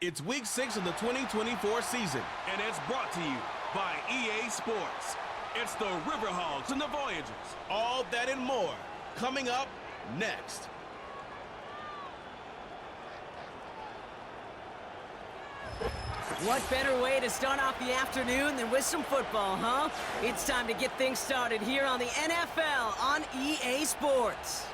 It's week 6 of the 2024 season, and it's brought to you by EA Sports. It's the River Hogs and the Voyagers. All that and more coming up next. What better way to start off the afternoon than with some football, huh? It's time to get things started here on the NFL on EA Sports.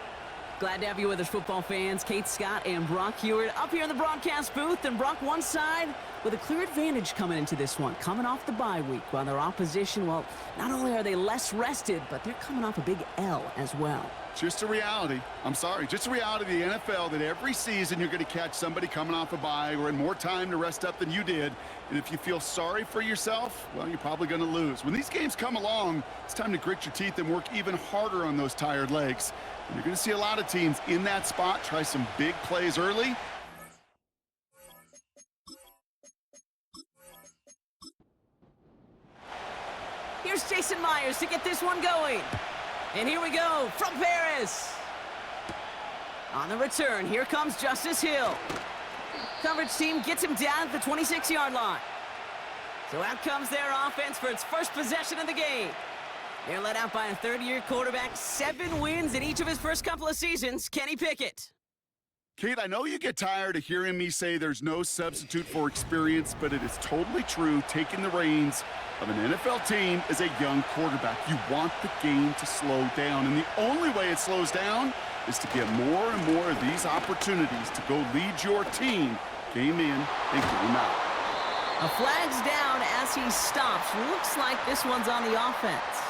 Glad to have you with us, football fans. Kate Scott and Brock Hewitt up here in the broadcast booth. And Brock, one side with a clear advantage coming into this one, coming off the bye week, while their opposition, well, not only are they less rested, but they're coming off a big L as well. Just a reality. Just a reality of the NFL that every season you're going to catch somebody coming off a bye or in more time to rest up than you did. And if you feel sorry for yourself, well, you're probably going to lose. When these games come along, it's time to grit your teeth and work even harder on those tired legs. And you're going to see a lot of teams in that spot try some big plays early. Here's Jason Myers to get this one going. And here we go from Paris. On the return, here comes Justice Hill. Coverage team gets him down at the 26-yard line. So out comes their offense for its first possession of the game. They're led out by a third-year quarterback, 7 wins in each of his first couple of seasons, Kenny Pickett. Kate, I know you get tired of hearing me say there's no substitute for experience, but it is totally true. Taking the reins of an NFL team as a young quarterback, you want the game to slow down, and the only way it slows down is to get more and more of these opportunities to go lead your team game in and game out. A flag's down as he stops. Looks like this one's on the offense.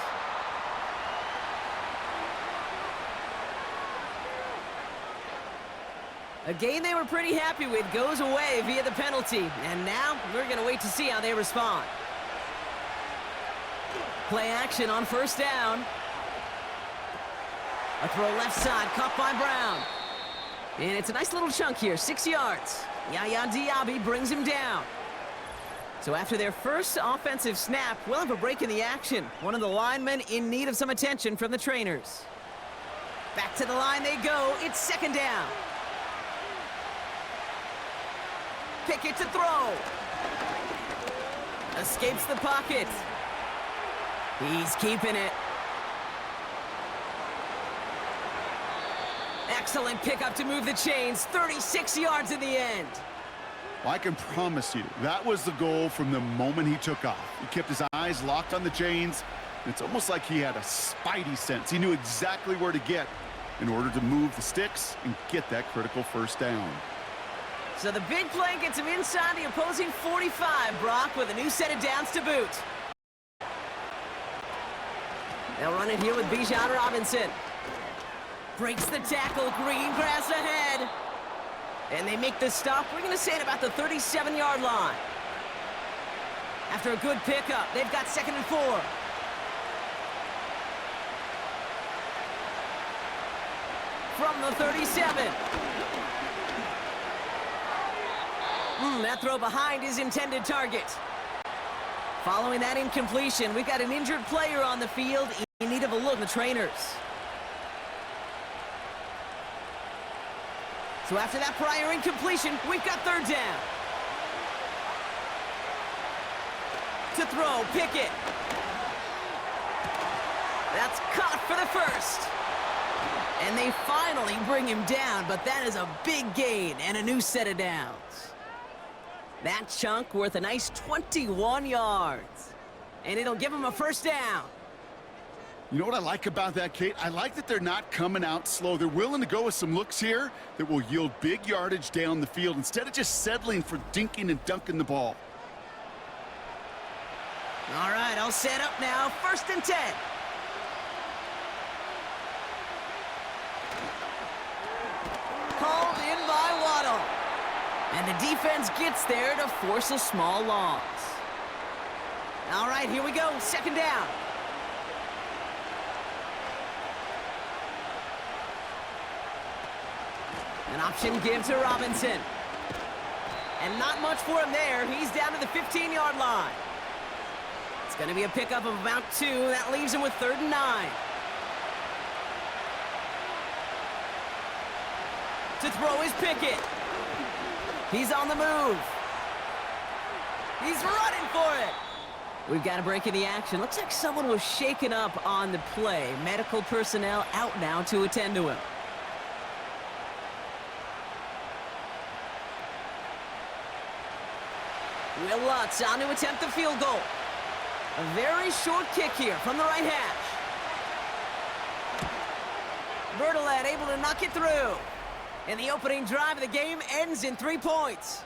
A game they were pretty happy with goes away via the penalty, and now we're going to wait to see how they respond. Play action on first down. A throw left side, caught by Brown. And it's a nice little chunk here, 6 yards. Yaya Diaby brings him down. So after their first offensive snap, we'll have a break in the action. One of the linemen in need of some attention from the trainers. Back to the line they go. It's second down. Pickett to throw. Escapes the pocket. He's keeping it. Excellent pickup to move the chains. 36 yards in the end. Well, I can promise you, that was the goal from the moment he took off. He kept his eyes locked on the chains. It's almost like he had a spidey sense. He knew exactly where to get in order to move the sticks and get that critical first down. So the big play gets him inside the opposing 45, Brock, with a new set of downs to boot. They'll run it here with Bijan Robinson. Breaks the tackle, green grass ahead. And they make the stop, we're going to say at about the 37-yard line. After a good pickup, they've got 2nd and 4. From the 37. That throw behind his intended target. Following that incompletion, we've got an injured player on the field in need of a look from the trainers. So after that prior incompletion, we've got third down. To throw, Pickett. That's caught for the first. And they finally bring him down, but that is a big gain and a new set of downs. That chunk worth a nice 21 yards. And it'll give him a first down. You know what I like about that, Kate? I like that they're not coming out slow. They're willing to go with some looks here that will yield big yardage down the field instead of just settling for dinking and dunking the ball. All right, I'll set up now. 1st and 10. Called in by Waddle. And the defense gets there to force a small loss. All right, here we go. 2nd down. An option give to Robinson. And not much for him there. He's down to the 15-yard line. It's going to be a pickup of about 2. That leaves him with 3rd and 9. To throw is Pickett. He's on the move. He's running for it. We've got a break in the action. Looks like someone was shaken up on the play. Medical personnel out now to attend to him. Will Lutz on to attempt the field goal. A very short kick here from the right hash. Bertolet able to knock it through. And the opening drive of the game ends in 3 points.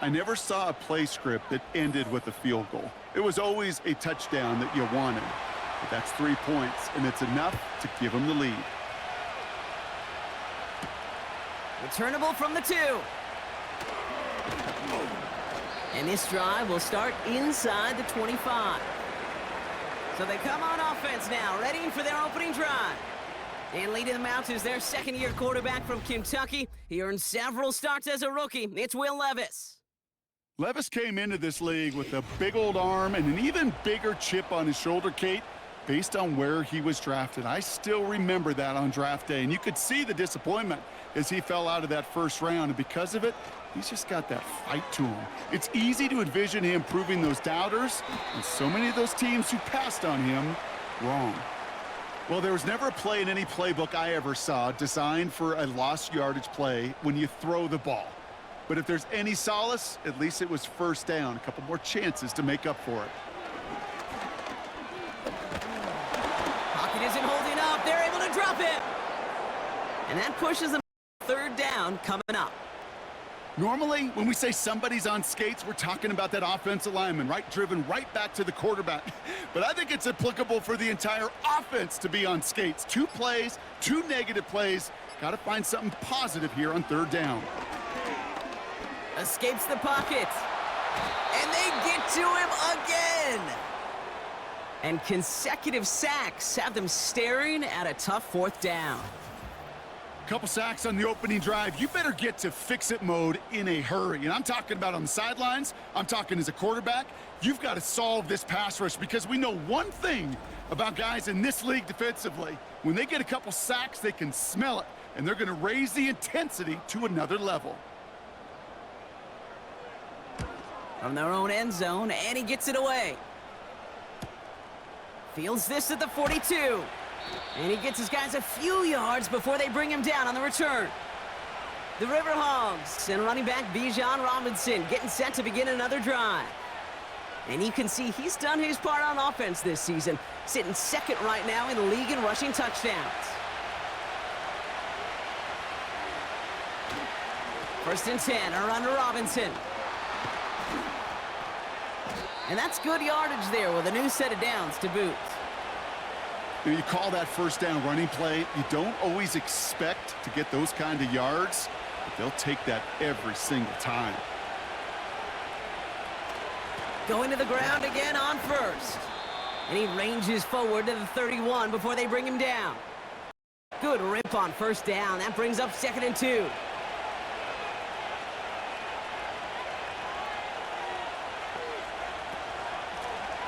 I never saw a play script that ended with a field goal. It was always a touchdown that you wanted. But that's 3 points, and it's enough to give them the lead. Returnable from the 2. And this drive will start inside the 25. So they come on offense now, ready for their opening drive. And leading them out is their second-year quarterback from Kentucky. He earned several starts as a rookie. It's Will Levis. Levis came into this league with a big old arm and an even bigger chip on his shoulder, Kate, based on where he was drafted. I still remember that on draft day, and you could see the disappointment as he fell out of that first round, and because of it, he's just got that fight to him. It's easy to envision him proving those doubters, and so many of those teams who passed on him wrong. Well, there was never a play in any playbook I ever saw designed for a lost yardage play when you throw the ball. But if there's any solace, at least it was first down. A couple more chances to make up for it. Pocket isn't holding up. They're able to drop it. And that pushes them third down coming up. Normally, when we say somebody's on skates, we're talking about that offensive lineman, right? Driven right back to the quarterback. But I think it's applicable for the entire offense to be on skates. 2 plays, 2 negative plays. Got to find something positive here on third down. Escapes the pocket. And they get to him again. And consecutive sacks have them staring at a tough fourth down. Couple sacks on the opening drive. You better get to fix-it mode in a hurry. And I'm talking about on the sidelines. I'm talking as a quarterback. You've got to solve this pass rush because we know one thing about guys in this league defensively. When they get a couple sacks, they can smell it, and they're going to raise the intensity to another level. From their own end zone, and he gets it away. Fields this at the 42. And he gets his guys a few yards before they bring him down on the return. The River Hogs and running back Bijan Robinson getting set to begin another drive. And you can see he's done his part on offense this season, sitting second right now in the league in rushing touchdowns. First and 10, a run to Robinson. And that's good yardage there with a new set of downs to boot. You call that first down running play. You don't always expect to get those kind of yards, but they'll take that every single time. Going to the ground again on first. And he ranges forward to the 31 before they bring him down. Good rip on first down. That brings up 2nd and 2.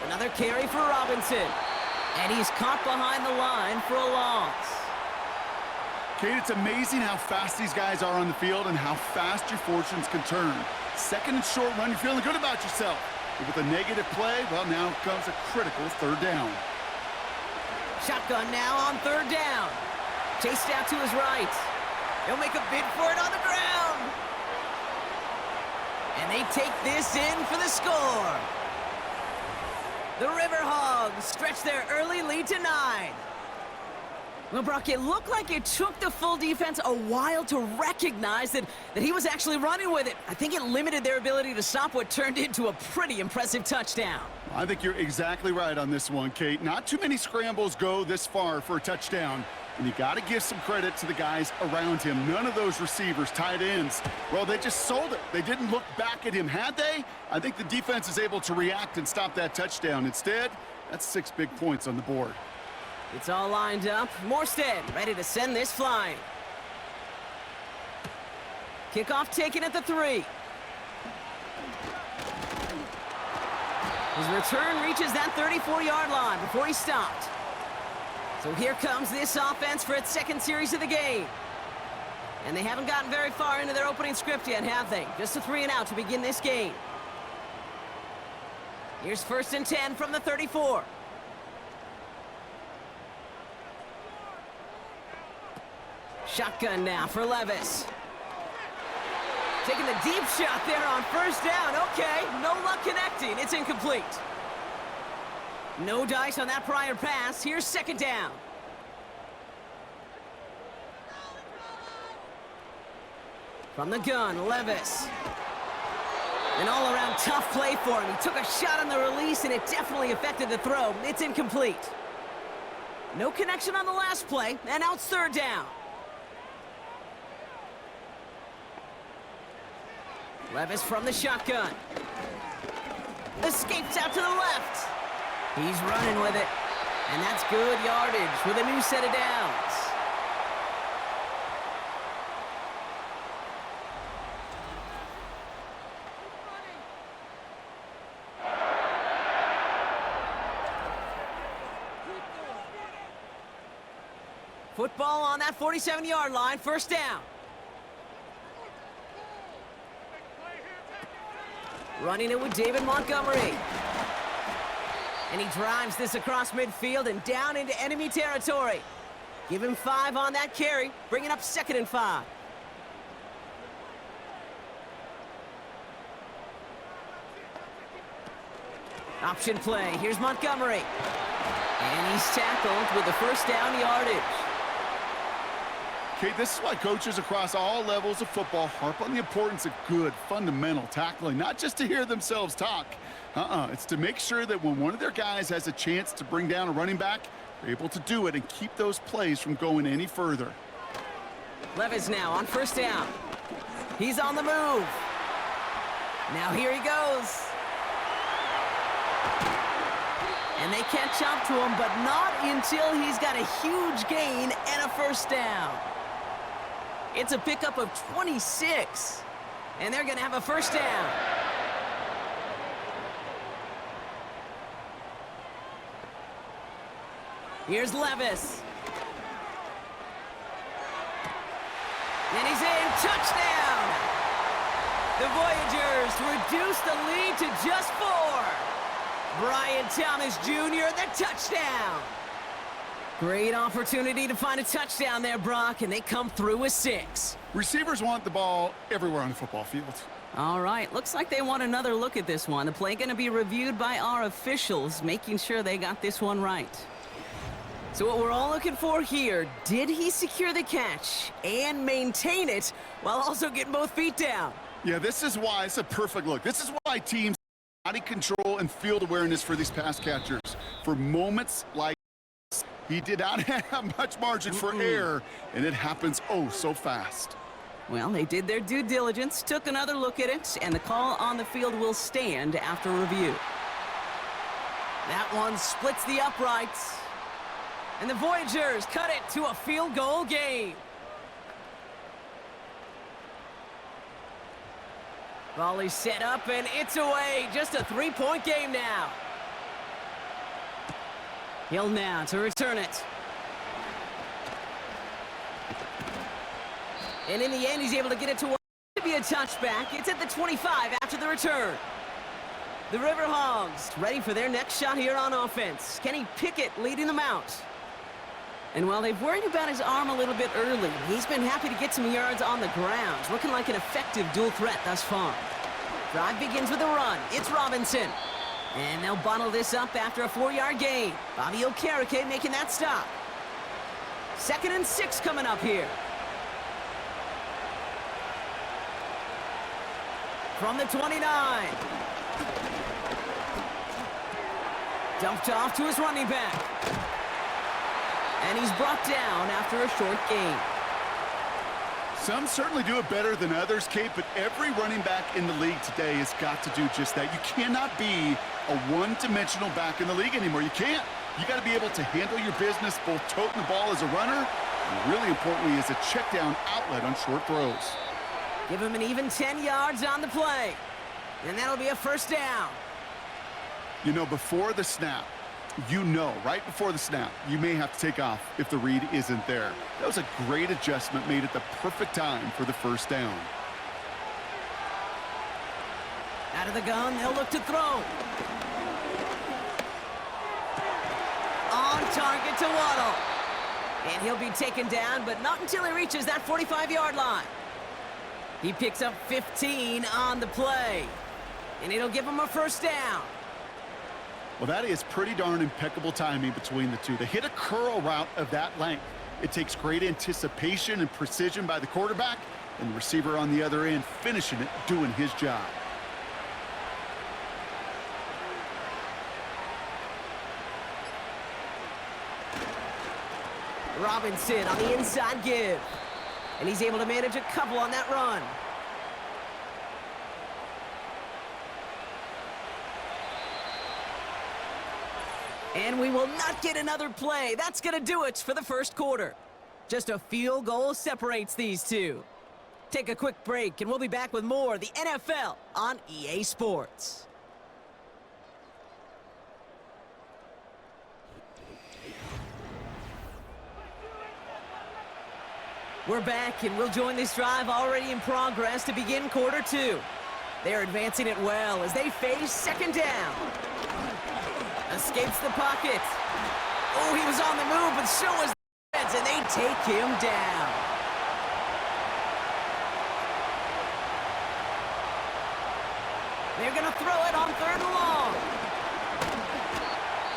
Another carry for Robinson. And he's caught behind the line for a loss. Kate, it's amazing how fast these guys are on the field and how fast your fortunes can turn. Second and short run, you're feeling good about yourself. But with a negative play, well, now comes a critical third down. Shotgun now on third down. Chased out to his right. He'll make a bid for it on the ground. And they take this in for the score. The River Hogs stretch their early lead to 9. Well, Brock, it looked like it took the full defense a while to recognize that he was actually running with it. I think it limited their ability to stop what turned into a pretty impressive touchdown. I think you're exactly right on this one, Kate. Not too many scrambles go this far for a touchdown. And you got to give some credit to the guys around him. None of those receivers, tight ends, well, they just sold it. They didn't look back at him. Had they? I think the defense is able to react and stop that touchdown. Instead, that's 6 big points on the board. It's all lined up. Morstead ready to send this flying. Kickoff taken at the 3. His return reaches that 34-yard line before he stopped. So here comes this offense for its second series of the game. And they haven't gotten very far into their opening script yet, have they? Just a 3 and out to begin this game. Here's 1st and 10 from the 34. Shotgun now for Levis. Taking the deep shot there on 1st down. Okay, no luck connecting. It's incomplete. No dice on that prior pass. Here's 2nd down. From the gun, Levis. An all-around tough play for him. He took a shot on the release, and it definitely affected the throw. It's incomplete. No connection on the last play, and now it's 3rd down. Levis from the shotgun. Escapes out to the left. He's running with it. And that's good yardage with a new set of downs. Football on that 47-yard line, 1st down. Running it with David Montgomery. And he drives this across midfield and down into enemy territory. Give him 5 on that carry, bringing up 2nd and 5. Option play, here's Montgomery. And he's tackled with the 1st down yardage. Okay, this is why coaches across all levels of football harp on the importance of good, fundamental tackling, not just to hear themselves talk. It's to make sure that when one of their guys has a chance to bring down a running back, they're able to do it and keep those plays from going any further. Levis now on 1st down. He's on the move. Now here he goes. And they catch up to him, but not until he's got a huge gain and a 1st down. It's a pickup of 26. And they're going to have a 1st down. Here's Levis. And he's in. Touchdown! The Voyagers reduce the lead to just 4. Brian Thomas Jr., the touchdown. Great opportunity to find a touchdown there, Brock, and they come through with 6. Receivers want the ball everywhere on the football field. All right, looks like they want another look at this one. The play going to be reviewed by our officials, making sure they got this one right. So what we're all looking for here, did he secure the catch and maintain it while also getting both feet down? Yeah, this is why it's a perfect look. This is why teams body control and field awareness for these pass catchers. For moments like this, he did not have much margin for error, and it happens oh so fast. Well, they did their due diligence, took another look at it, and the call on the field will stand after review. That one splits the uprights. And the Voyagers cut it to a field goal game. Volley set up, and it's away. Just a 3-point game now. Hill now to return it. And in the end, he's able to get it to be a touchback. It's at the 25 after the return. The River Hogs ready for their next shot here on offense. Kenny Pickett leading them out. And while they've worried about his arm a little bit early, he's been happy to get some yards on the ground. Looking like an effective dual threat thus far. Drive begins with a run. It's Robinson. And they'll bottle this up after a 4-yard gain. Bobby Okereke making that stop. 2nd and 6 coming up here. From the 29. Dumped off to his running back. And he's brought down after a short gain. Some certainly do it better than others, Kate, but every running back in the league today has got to do just that. You cannot be a one-dimensional back in the league anymore. You can't. You got to be able to handle your business, both toting the ball as a runner, and really importantly as a check-down outlet on short throws. Give him an even 10 yards on the play. And that'll be a 1st down. You know, before the snap, right before the snap, you may have to take off if the read isn't there. That was a great adjustment made at the perfect time for the 1st down. Out of the gun, they'll look to throw. target to Waddle. And he'll be taken down, but not until he reaches that 45-yard line. He picks up 15 on the play, and it'll give him a first down. Well, that is pretty darn impeccable timing between the two. To hit a curl route of that length, it takes great anticipation and precision by the quarterback, and the receiver on the other end finishing it, doing his job. Robinson on the inside give. And he's able to manage a couple on that run. And we will not get another play. That's going to do it for the first quarter. Just a field goal separates these two. Take a quick break, and we'll be back with more of the NFL on EA Sports. We're back, and we'll join this drive already in progress to begin quarter two. They're advancing it well as they face second down. Escapes the pocket. Oh, he was on the move, but so was the defense, and they take him down. They're going to throw it on third and long.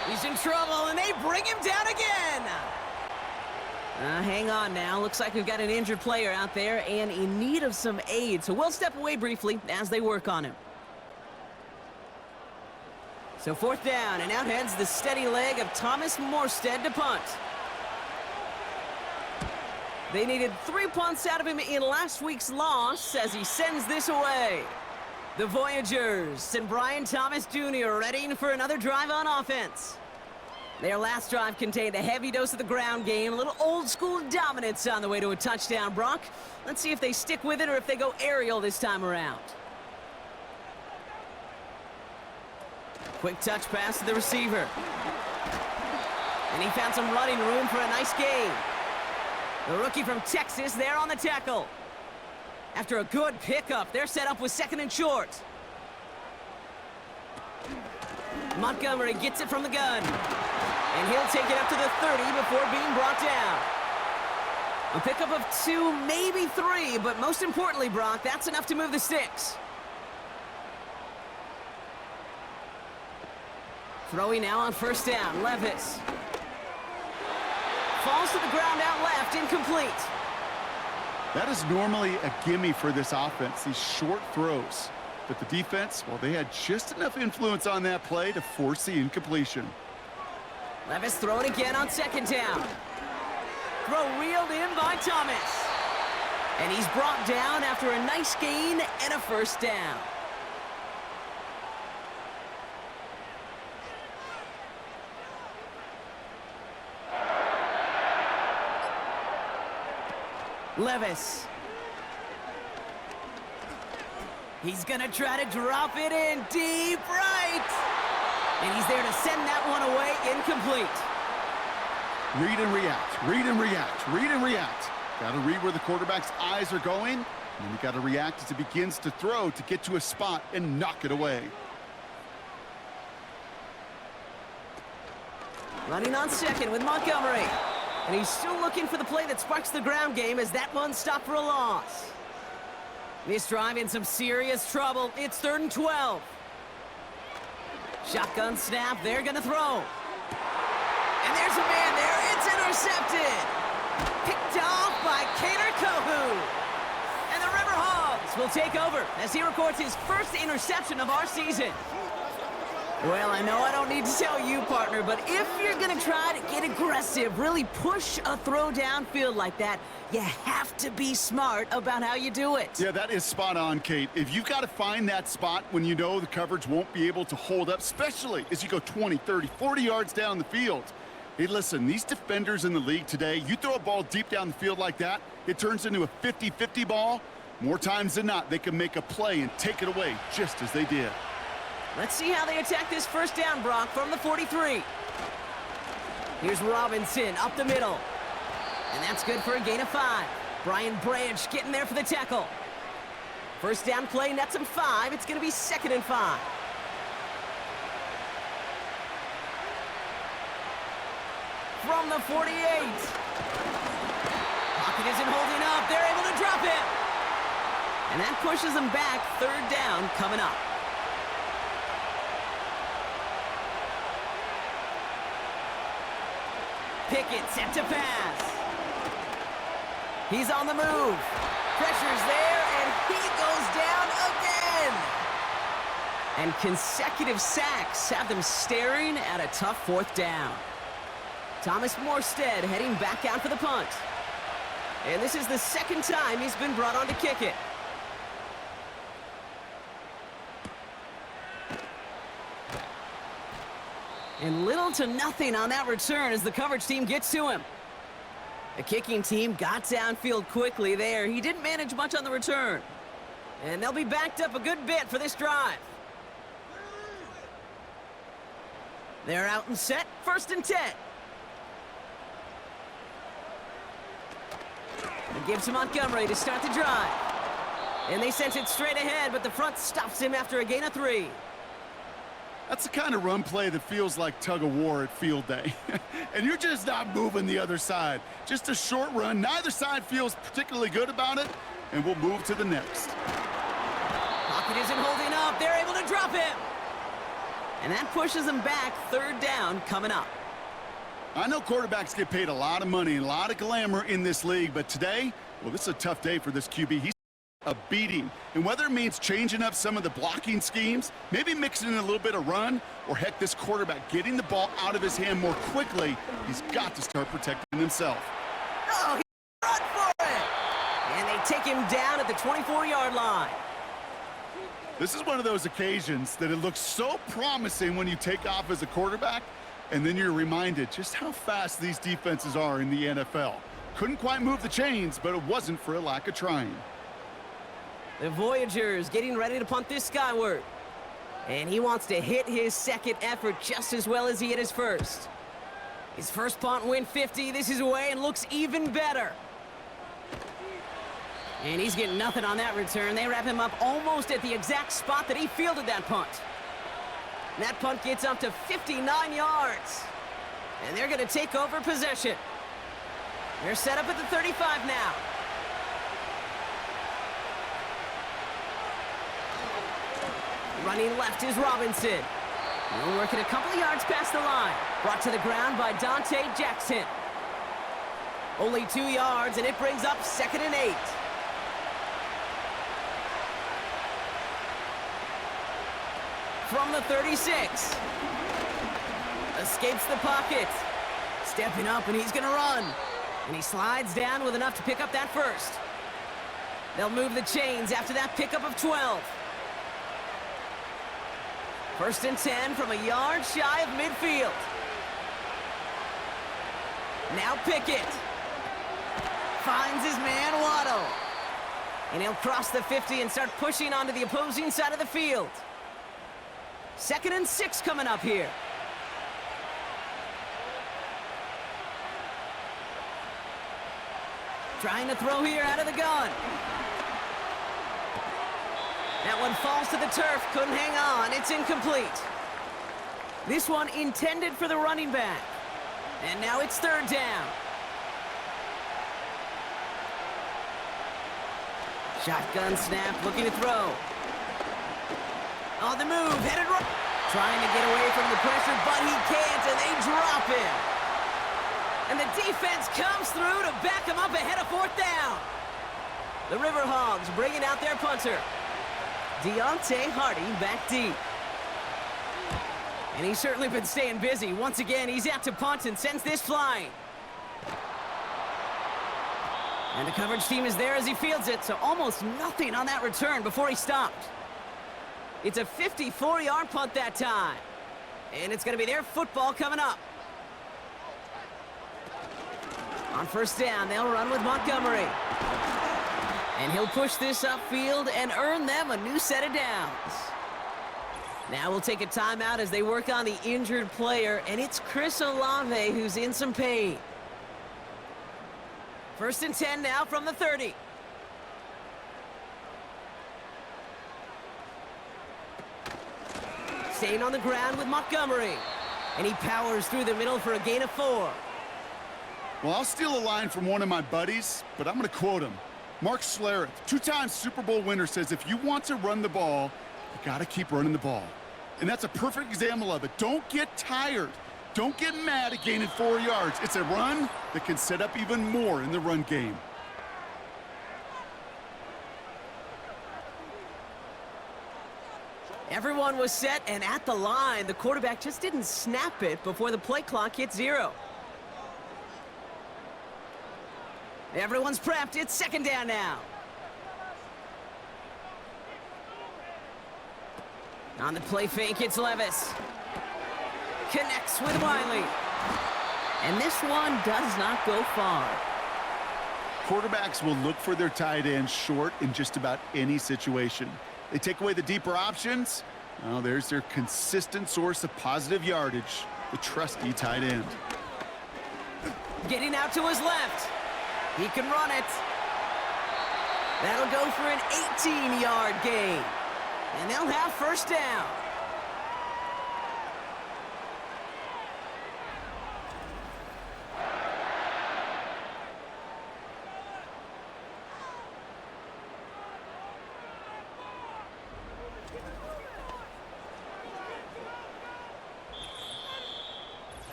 He's in trouble, and they bring him down again. Hang on now. Looks like we've got an injured player out there and in need of some aid. So we'll step away briefly as they work on him. So fourth down, and out heads the steady leg of Thomas Morstead to punt. They needed 3 punts out of him in last week's loss as he sends this away. The Voyagers and Brian Thomas Jr. readying for another drive on offense. Their last drive contained a heavy dose of the ground game, a little old-school dominance on the way to a touchdown, Brock. Let's see if they stick with it or if they go aerial this time around. Quick touch pass to the receiver. And he found some running room for a nice gain. The rookie from Texas there on the tackle. After a good pickup, they're set up with second and short. Montgomery gets it from the gun. And he'll take it up to the 30 before being brought down. A pickup of 2, maybe 3, but most importantly, Brock, that's enough to move the sticks. Throwing now on first down, Levis. Falls to the ground out left, incomplete. That is normally a gimme for this offense, these short throws. But the defense, well, they had just enough influence on that play to force the incompletion. Levis throwing again on second down. Throw reeled in by Thomas. And he's brought down after a nice gain and a first down. Levis. He's going to try to drop it in deep right. And he's there to send that one away, incomplete. Read and react, read and react, read and react. Got to read where the quarterback's eyes are going, and then you got to react as he begins to throw to get to a spot and knock it away. Running on second with Montgomery. And he's still looking for the play that sparks the ground game as that one stopped for a loss. This drive in some serious trouble. It's third and 12. Shotgun snap. They're going to throw. And there's a man there. It's intercepted. Picked off by Kader Kohu. And the River Hogs will take over as he records his first interception of our season. Well, I know I don't need to tell you, partner, but if you're going to try to get aggressive, really push a throw downfield like that, you have to be smart about how you do it. Yeah, that is spot on, Kate. If you've got to find that spot when you know the coverage won't be able to hold up, especially as you go 20, 30, 40 yards down the field. Hey, listen, these defenders in the league today, you throw a ball deep down the field like that, it turns into a 50-50 ball. More times than not, they can make a play and take it away just as they did. Let's see how they attack this first down, Brock, from the 43. Here's Robinson up the middle. And that's good for a gain of 5. Brian Branch getting there for the tackle. First down play nets him 5. It's going to be 2nd and 5. from the 48. Pocket isn't holding up. They're able to drop it. And that pushes them back. Third down coming up. Pickett set to pass. He's on the move. Pressure's there, and he goes down again. And consecutive sacks have them staring at a tough fourth down. Thomas Morstead heading back out for the punt. And this is the second time he's been brought on to kick it. And little to nothing on that return as the coverage team gets to him. The kicking team got downfield quickly there. He didn't manage much on the return. And they'll be backed up a good bit for this drive. They're out and set. 1st and 10. It gives to Montgomery to start the drive. And they sent it straight ahead, but the front stops him after a gain of 3. That's the kind of run play that feels like tug-of-war at field day. And you're just not moving the other side. Just a short run. Neither side feels particularly good about it, and we'll move to the next. Pocket isn't holding up. They're able to drop him. And that pushes them back. 3rd down coming up. I know quarterbacks get paid a lot of money and a lot of glamour in this league, but today, well, this is a tough day for this QB. He's a beating. And whether it means changing up some of the blocking schemes, maybe mixing in a little bit of run, or heck, this quarterback getting the ball out of his hand more quickly, he's got to start protecting himself. Oh, he run for it! And they take him down at the 24-yard line. This is one of those occasions that it looks so promising when you take off as a quarterback, and then you're reminded just how fast these defenses are in the NFL. Couldn't quite move the chains, but it wasn't for a lack of trying. The Voyagers getting ready to punt this skyward. And he wants to hit his second effort just as well as he hit his first. His first punt went 50. This is away and looks even better. And he's getting nothing on that return. They wrap him up almost at the exact spot that he fielded that punt. And that punt gets up to 59 yards. And they're going to take over possession. They're set up at the 35 now. Running left is Robinson. He'll work it a couple of yards past the line. Brought to the ground by Dante Jackson. Only 2 yards, and it brings up 2nd and 8. From the 36. Escapes the pocket. Stepping up, and he's going to run. And he slides down with enough to pick up that first. They'll move the chains after that pickup of 12. 1st and 10 from a yard shy of midfield. Now Pickett. Finds his man Waddle. And he'll cross the 50 and start pushing onto the opposing side of the field. 2nd and 6 coming up here. Trying to throw here out of the gun. That one falls to the turf, couldn't hang on. It's incomplete. This one intended for the running back. And now it's 3rd down. Shotgun snap, looking to throw. On the move, headed right. Trying to get away from the pressure, but he can't, and they drop him. And the defense comes through to back him up ahead of 4th down. The River Hogs bringing out their punter. Deontay Hardy back deep. And he's certainly been staying busy. Once again, he's out to punt and sends this flying. And the coverage team is there as he fields it, so almost nothing on that return before he stopped. It's a 54-yard punt that time. And it's going to be their football coming up. On 1st down, they'll run with Montgomery. And he'll push this upfield and earn them a new set of downs. Now we'll take a timeout as they work on the injured player, and it's Chris Olave who's in some pain. 1st and 10 now from the 30. Staying on the ground with Montgomery. And he powers through the middle for a gain of 4. Well, I'll steal a line from one of my buddies, but I'm going to quote him. Mark Schlereth, two-time Super Bowl winner, says if you want to run the ball, you got to keep running the ball. And that's a perfect example of it. Don't get tired. Don't get mad at gaining 4 yards. It's a run that can set up even more in the run game. Everyone was set and at the line. The quarterback just didn't snap it before the play clock hit 0. Everyone's prepped. It's second down now. On the play fake, it's Levis. Connects with Wiley. And this one does not go far. Quarterbacks will look for their tight end short in just about any situation. They take away the deeper options. Well, there's their consistent source of positive yardage, the trusty tight end. Getting out to his left. He can run it. That'll go for an 18-yard gain. And they'll have first down.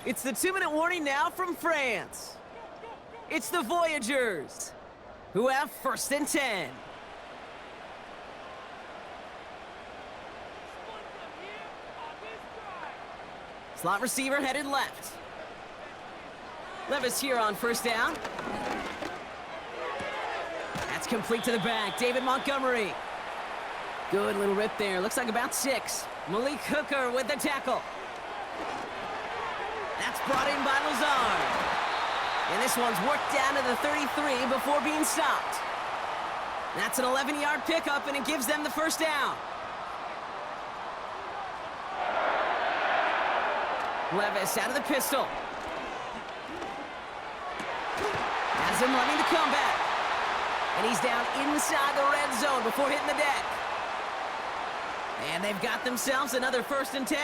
It's the 2-minute warning now from France. It's the Voyagers, who have first and 10. Slot receiver headed left. Levis here on first down. That's complete to the back. David Montgomery. Good little rip there. Looks like about 6. Malik Hooker with the tackle. That's brought in by Lazard. And this one's worked down to the 33 before being stopped. That's an 11-yard pickup, and it gives them the first down. Levis out of the pistol. Has him running the comeback. And he's down inside the red zone before hitting the deck. And they've got themselves another first and 10.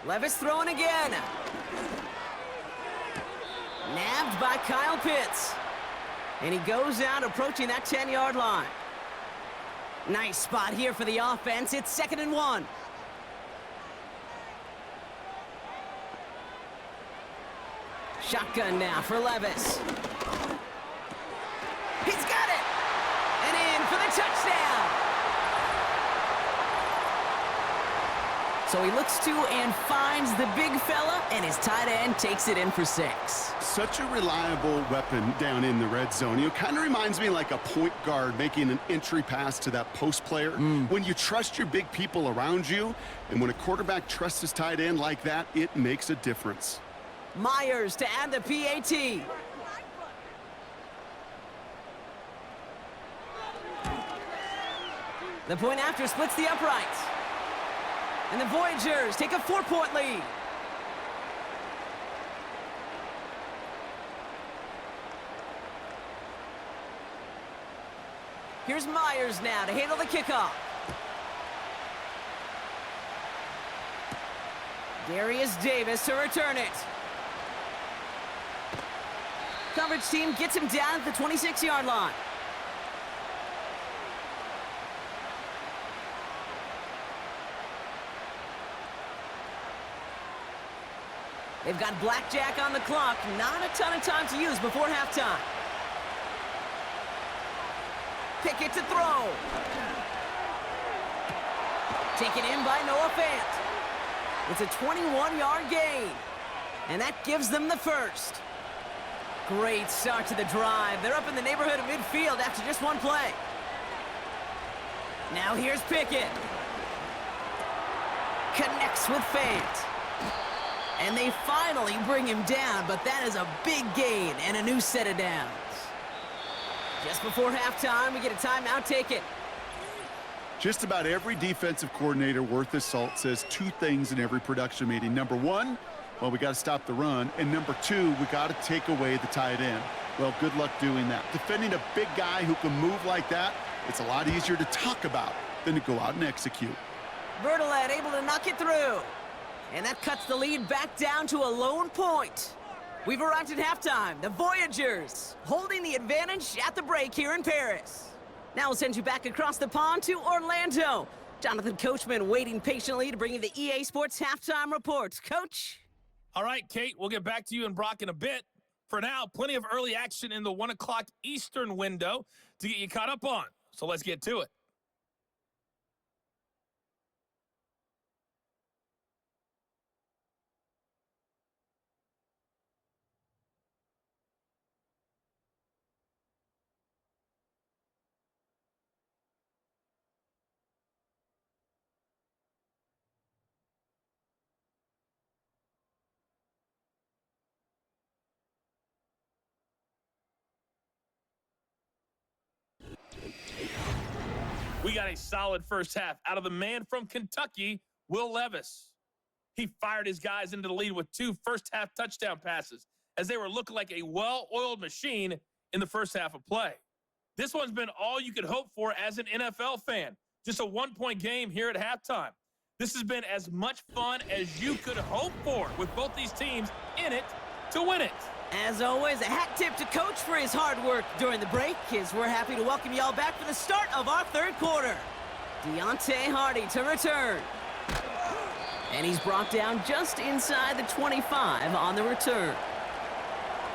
Levis throwing again. Nabbed by Kyle Pitts. And he goes out approaching that 10-yard line. Nice spot here for the offense. It's second and 1. Shotgun now for Levis. He's got it! And in for the touchdown! So he looks to and finds the big fella, and his tight end takes it in for 6. Such a reliable weapon down in the red zone. You know, kind of reminds me like a point guard making an entry pass to that post player. When you trust your big people around you, and when a quarterback trusts his tight end like that, it makes a difference. Myers to add the PAT. The point after splits the uprights. And the Voyagers take a 4-point lead. Here's Myers now to handle the kickoff. Darius Davis to return it. Coverage team gets him down at the 26-yard line. They've got blackjack on the clock. Not a ton of time to use before halftime. Pickett to throw. Taken in by Noah Fant. It's a 21-yard gain. And that gives them the first. Great start to the drive. They're up in the neighborhood of midfield after just one play. Now here's Pickett. Connects with Fant. And they finally bring him down, but that is a big gain and a new set of downs. Just before halftime, we get a timeout taken. Just about every defensive coordinator worth his salt says 2 things in every production meeting. Number 1, well, we got to stop the run. And number 2, we got to take away the tight end. Well, good luck doing that. Defending a big guy who can move like that, it's a lot easier to talk about than to go out and execute. Bertolet able to knock it through. And that cuts the lead back down to a lone point. We've arrived at halftime. The Voyagers holding the advantage at the break here in Paris. Now we'll send you back across the pond to Orlando. Jonathan Coachman waiting patiently to bring you the EA Sports halftime reports. Coach? All right, Kate, we'll get back to you and Brock in a bit. For now, plenty of early action in the 1 o'clock Eastern window to get you caught up on. So let's get to it. We got a solid first half out of the man from Kentucky, Will Levis. He fired his guys into the lead with 2 first-half touchdown passes as they were looking like a well-oiled machine in the first half of play. This one's been all you could hope for as an NFL fan. Just a 1-point game here at halftime. This has been as much fun as you could hope for with both these teams in it to win it. As always, a hat tip to Coach for his hard work during the break, as we're happy to welcome y'all back for the start of our third quarter. Deontay Hardy to return. And he's brought down just inside the 25 on the return.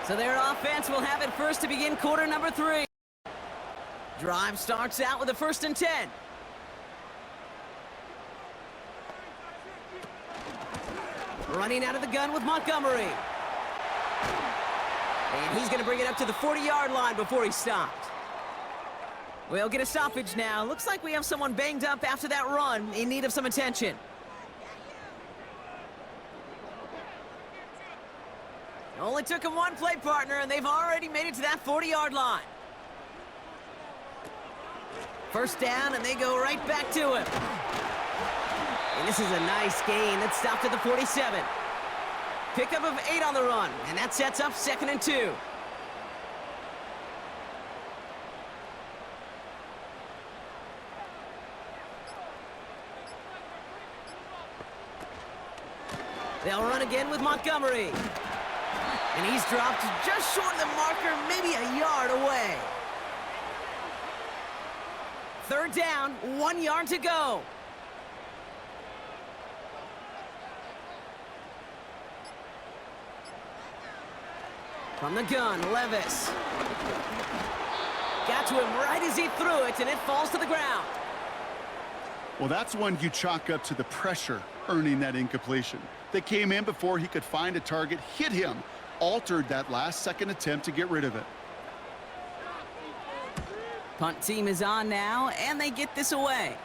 So their offense will have it first to begin quarter number 3. Drive starts out with a 1st and 10. Running out of the gun with Montgomery. And he's going to bring it up to the 40-yard line before he's stopped. We'll get a stoppage now. Looks like we have someone banged up after that run in need of some attention. Only took him 1 play, partner, and they've already made it to that 40-yard line. First down, and they go right back to him. And this is a nice gain that stopped at the 47. Pickup of 8 on the run, and that sets up 2nd and 2. They'll run again with Montgomery. And he's dropped just short of the marker, maybe a yard away. 3rd down, 1 yard to go. From the gun, Levis. Got to him right as he threw it, and it falls to the ground. Well, that's one you chalk up to the pressure earning that incompletion. They came in before he could find a target, hit him, altered that last-second attempt to get rid of it. Punt team is on now, and they get this away.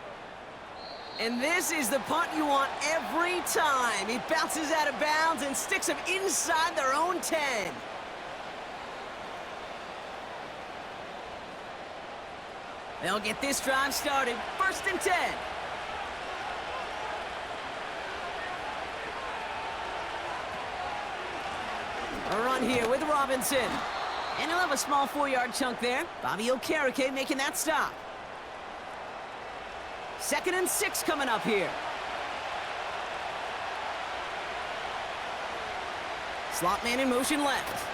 And this is the punt you want every time. He bounces out of bounds and sticks them inside their own 10. They'll get this drive started. 1st and 10. A run here with Robinson. And he'll have a small 4-yard chunk there. Bobby Okereke making that stop. 2nd and 6 coming up here. Slot man in motion left.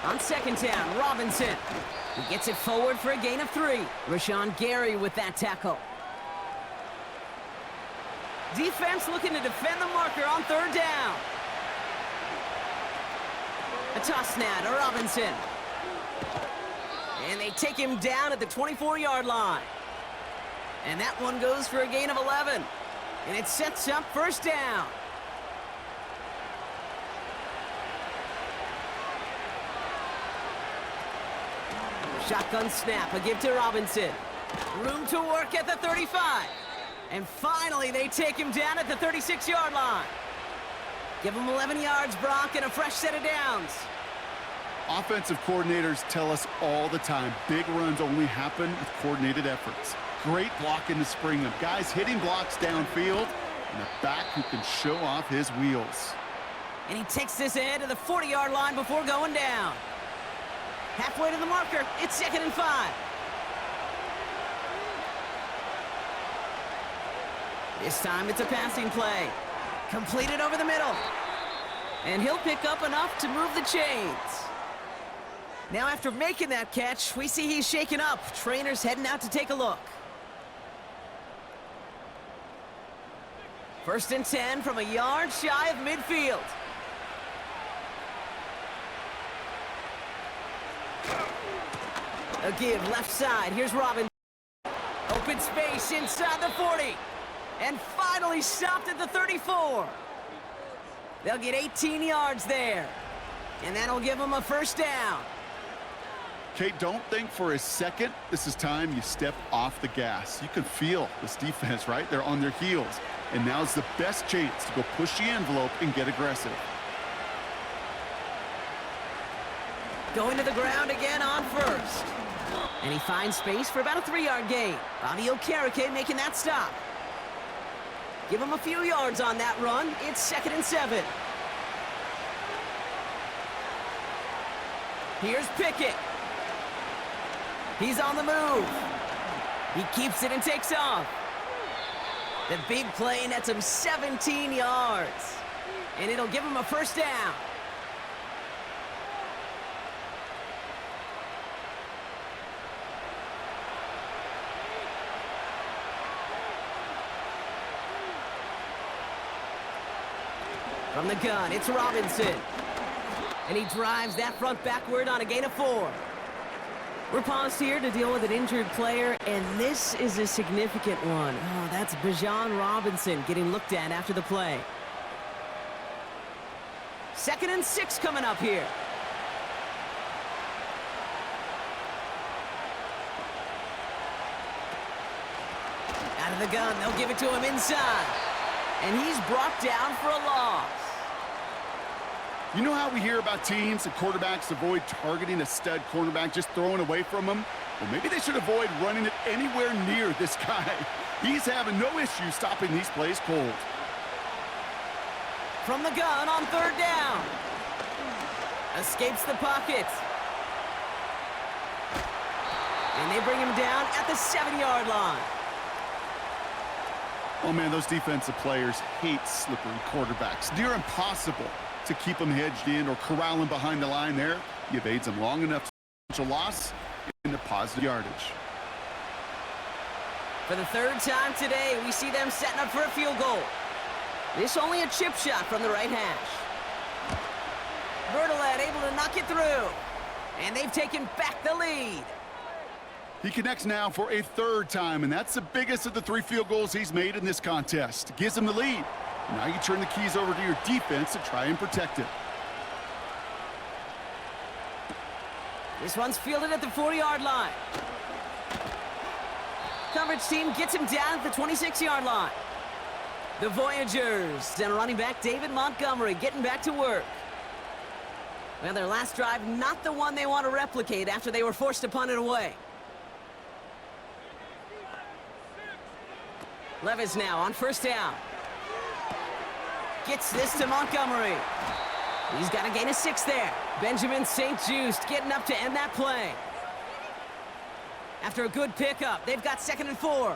On 2nd down, Robinson. He gets it forward for a gain of 3. Rashawn Gary with that tackle. Defense looking to defend the marker on 3rd down. A toss now to Robinson. And they take him down at the 24-yard line. And that one goes for a gain of 11. And it sets up 1st down. Shotgun snap, a give to Robinson. Room to work at the 35. And finally, they take him down at the 36-yard line. Give him 11 yards, Brock, and a fresh set of downs. Offensive coordinators tell us all the time, big runs only happen with coordinated efforts. Great blocking to spring them. Guys hitting blocks downfield, and a back who can show off his wheels. And he takes this ahead to the 40-yard line before going down. Halfway to the marker, it's 2nd and 5. This time it's a passing play. Completed over the middle. And he'll pick up enough to move the chains. Now after making that catch, we see he's shaken up. Trainer's heading out to take a look. 1st and 10 from a yard shy of midfield. A give left side. Here's Robin. Open space inside the 40. And finally stopped at the 34. They'll get 18 yards there. And that'll give them a 1st down. Kate, don't think for a second this is time you step off the gas. You can feel this defense, right? They're on their heels. And now's the best chance to go push the envelope and get aggressive. Going to the ground again on 1st. And he finds space for about a 3-yard gain. Bobby Okereke making that stop. Give him a few yards on that run. It's 2nd and 7. Here's Pickett. He's on the move. He keeps it and takes off. The big play nets him 17 yards. And it'll give him a 1st down. From the gun, it's Robinson. And he drives that front backward on a gain of 4. We're paused here to deal with an injured player, and this is a significant one. Oh, that's Bijan Robinson getting looked at after the play. 2nd and 6 coming up here. Out of the gun, they'll give it to him inside. And he's brought down for a loss. You know how we hear about teams and quarterbacks avoid targeting a stud cornerback, just throwing away from him? Well, maybe they should avoid running it anywhere near this guy. He's having no issue stopping these plays cold. From the gun on 3rd down. Escapes the pocket. And they bring him down at the 7-yard line. Oh, man, those defensive players hate slippery quarterbacks. Near impossible to keep them hedged in or corral them behind the line there. He evades them long enough to catch a loss in the positive yardage. For the 3rd time today, we see them setting up for a field goal. This only a chip shot from the right hash. Bertolet able to knock it through. And they've taken back the lead. He connects now for a 3rd time, and that's the biggest of the 3 field goals he's made in this contest. Gives him the lead. Now you turn the keys over to your defense to try and protect it. This one's fielded at the 40-yard line. Coverage team gets him down at the 26-yard line. The Voyagers and running back David Montgomery getting back to work. Well, their last drive, not the one they want to replicate after they were forced to punt it away. Levis now on 1st down. Gets this to Montgomery. He's got a gain of 6 there. Benjamin St-Juste getting up to end that play. After a good pickup, they've got 2nd and 4.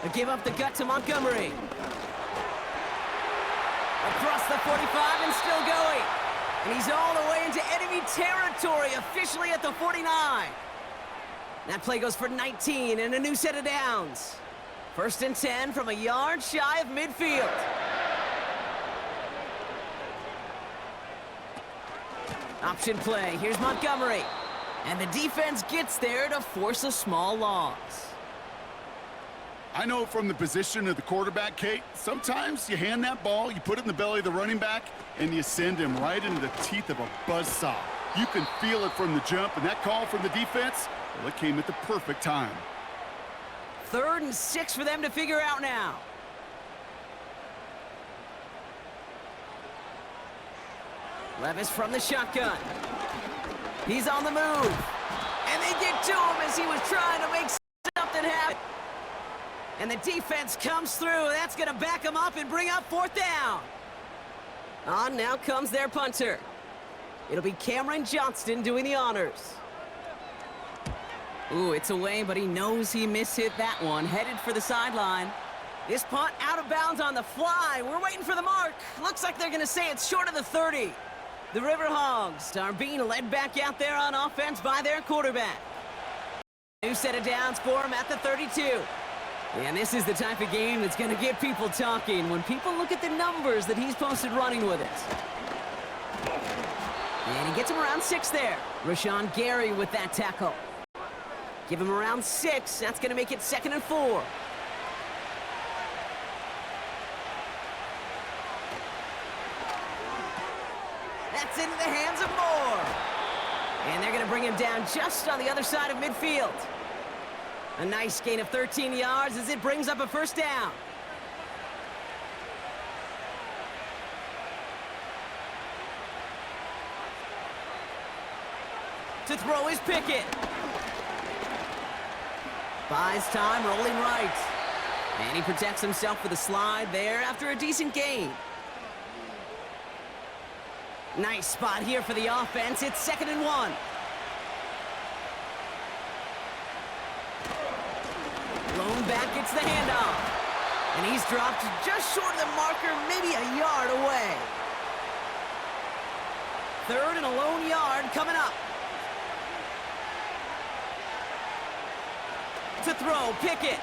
A give up the gut to Montgomery. Across the 45 and still going. And he's all the way into enemy territory, officially at the 49. That play goes for 19 and a new set of downs. 1st and 10 from a yard shy of midfield. Option play. Here's Montgomery. And the defense gets there to force a small loss. I know from the position of the quarterback, Kate, sometimes you hand that ball, you put it in the belly of the running back, and you send him right into the teeth of a buzzsaw. You can feel it from the jump, and that call from the defense, well, it came at the perfect time. 3rd and 6 for them to figure out now. Levis from the shotgun. He's on the move. And they get to him as he was trying to make something happen. And the defense comes through. That's going to back them up and bring up 4th down. On now comes their punter. It'll be Cameron Johnston doing the honors. Ooh, it's away, but he knows he mishit that one. Headed for the sideline. This punt out of bounds on the fly. We're waiting for the mark. Looks like they're going to say it's short of the 30. The River Hogs are being led back out there on offense by their quarterback. New set of downs for him at the 32. And this is the type of game that's going to get people talking when people look at the numbers that he's posted running with it. And he gets him around 6 there. Rashawn Gary with that tackle. Give him around 6. That's going to make it 2nd and 4. That's into the hands of Moore. And they're going to bring him down just on the other side of midfield. A nice gain of 13 yards as it brings up a first down. To throw is Pickett. Buys time, rolling right. And he protects himself with a slide there after a decent gain. Nice spot here for the offense. It's 2nd and 1. Blown back, gets the handoff. And he's dropped just short of the marker, maybe a yard away. 3rd and a lone yard coming up. To throw, Pickett.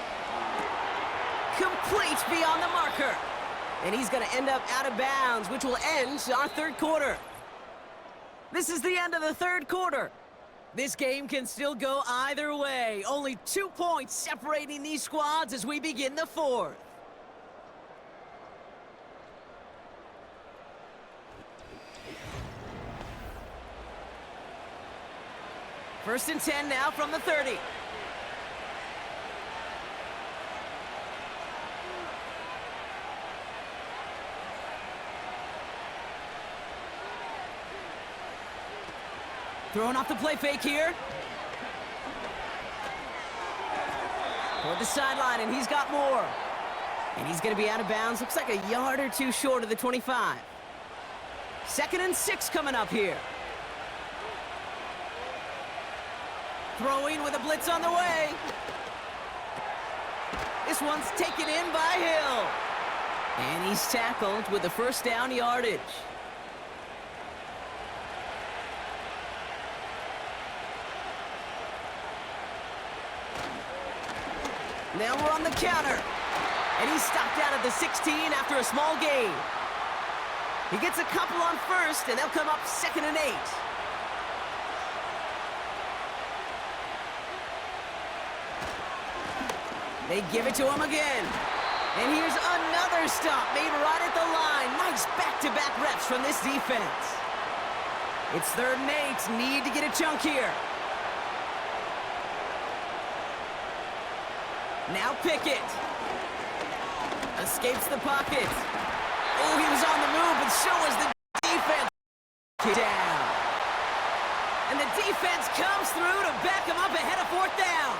Complete beyond the marker. And he's going to end up out of bounds, which will end our 3rd quarter. This is the end of the 3rd quarter. This game can still go either way. Only 2 points separating these squads as we begin the 4th. First and 10 now from the 30. Throwing off the play fake here. Toward the sideline, and he's got more. And he's going to be out of bounds. Looks like a yard or 2 short of the 25. 2nd and 6 coming up here. Throwing with a blitz on the way. This one's taken in by Hill. And he's tackled with the first down yardage. Now we're on the counter. And he's stopped out at the 16 after a small gain. He gets a couple on first, and they'll come up 2nd and 8. They give it to him again. And here's another stop made right at the line. Nice back-to-back reps from this defense. It's 3rd and 8. Need to get a chunk here. Now Pickett. Escapes the pocket. Oh, he was on the move, but so was the defense. Down. And the defense comes through to back him up ahead of 4th down.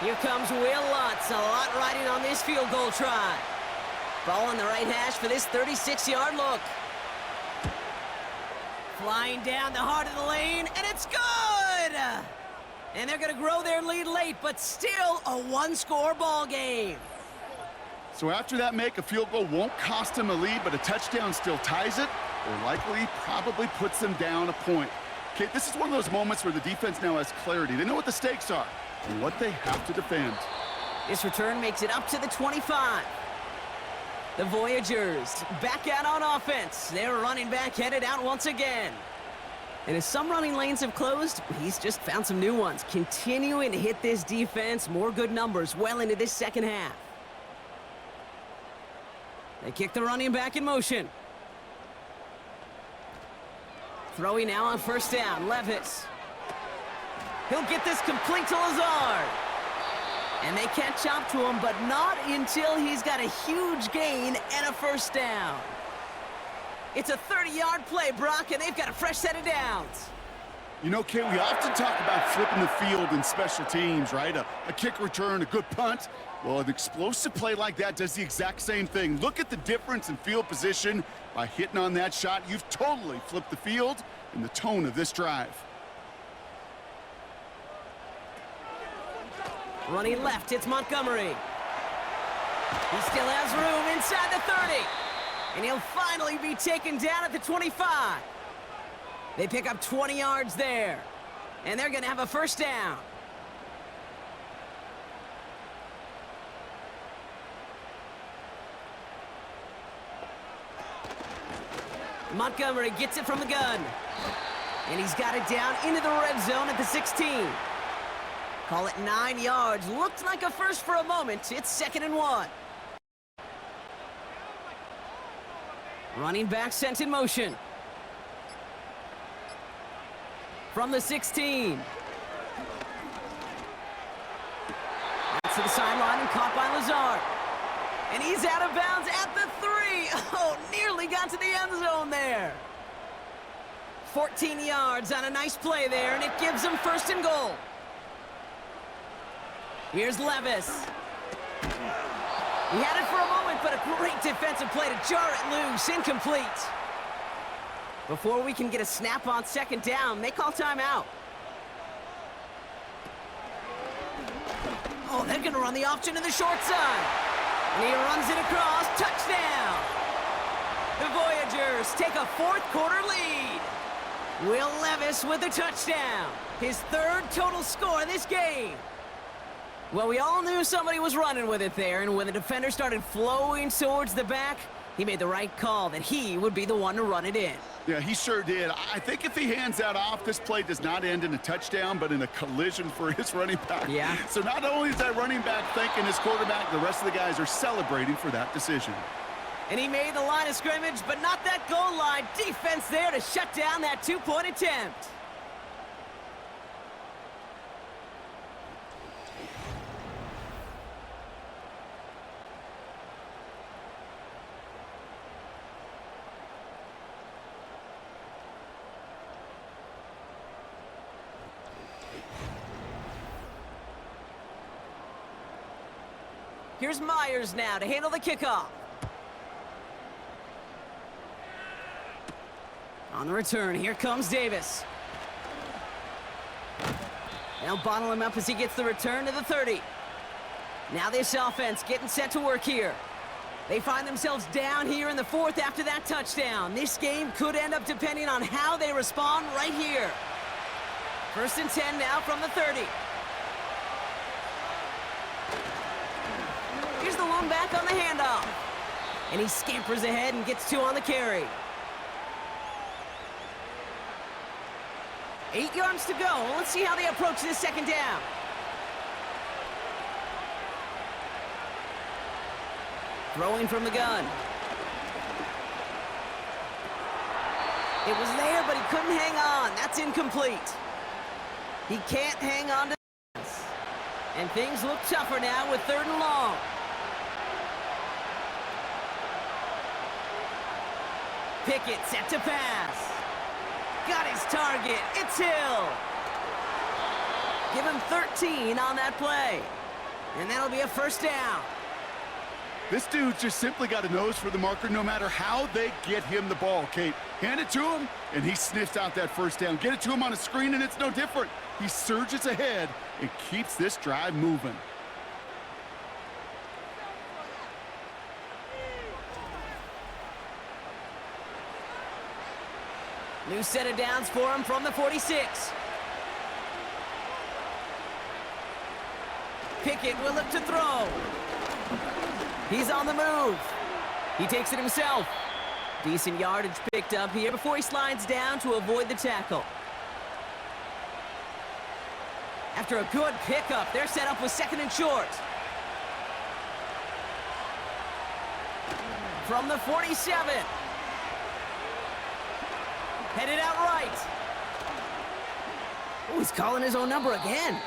Here comes Will Lutz. A lot riding on this field goal try. Ball on the right hash for this 36-yard look. Flying down the heart of the lane, and it's good! And they're going to grow their lead late, but still a 1-score ball game. So after that make, a field goal won't cost them a lead, but a touchdown still ties it, or likely probably puts them down a point. Okay, this is one of those moments where the defense now has clarity. They know what the stakes are and what they have to defend. This return makes it up to the 25. The Voyagers back out on offense. They're running back headed out once again. And as some running lanes have closed, he's just found some new ones. Continuing to hit this defense, more good numbers well into this 2nd half. They kick the running back in motion. Throwing now on 1st down, Levis. He'll get this complete to Lazard. And they catch up to him, but not until he's got a huge gain and a 1st down. It's a 30-yard play, Brock, and they've got a fresh set of downs. You know, Kate, we often talk about flipping the field in special teams, right? A kick return, a good punt. Well, an explosive play like that does the exact same thing. Look at the difference in field position. By hitting on that shot, you've totally flipped the field and the tone of this drive. Running left, it's Montgomery. He still has room inside the 30. And he'll finally be taken down at the 25. They pick up 20 yards there. And they're going to have a first down. Montgomery gets it from the gun. And he's got it down into the red zone at the 16. Call it 9 yards. Looked like a first for a moment. It's 2nd and 1. Running back sent in motion. From the 16. That's to the sideline and caught by Lazard. And he's out of bounds at the 3. Oh, nearly got to the end zone there. 14 yards on a nice play there, and it gives him 1st and goal. Here's Levis. He had it for a moment, but a great defensive play to jar it loose. Incomplete. Before we can get a snap on 2nd down, they call timeout. Oh, they're going to run the option to the short side. And he runs it across. Touchdown. The Voyagers take a 4th quarter lead. Will Levis with a touchdown. His 3rd total score in this game. Well, we all knew somebody was running with it there, and when the defender started flowing towards the back, he made the right call that he would be the one to run it in. Yeah, he sure did. I think if he hands that off, this play does not end in a touchdown, but in a collision for his running back. Yeah. So not only is that running back thanking his quarterback, the rest of the guys are celebrating for that decision. And he made the line of scrimmage, but not that goal line. Defense there to shut down that 2-point attempt. Here's Myers now to handle the kickoff. On the return, here comes Davis. They'll bottle him up as he gets the return to the 30. Now this offense getting set to work here. They find themselves down here in the 4th after that touchdown. This game could end up depending on how they respond right here. 1st and 10 now from the 30. Here's the lone back on the handoff. And he scampers ahead and gets 2 on the carry. 8 yards to go. Let's see how they approach this 2nd down. Throwing from the gun. It was there, but he couldn't hang on. That's incomplete. He can't hang on to this. And things look tougher now with 3rd and long. Pickett set to pass. Got his target. It's Hill. Give him 13 on that play. And that'll be a 1st down. This dude's just simply got a nose for the marker no matter how they get him the ball, Kate. Hand it to him, and he sniffs out that 1st down. Get it to him on a screen, and it's no different. He surges ahead and keeps this drive moving. New set of downs for him from the 46. Pickett will look to throw. He's on the move. He takes it himself. Decent yardage picked up here before he slides down to avoid the tackle. After a good pickup, they're set up with 2nd and short. From the 47. Headed out right. Oh, he's calling his own number again.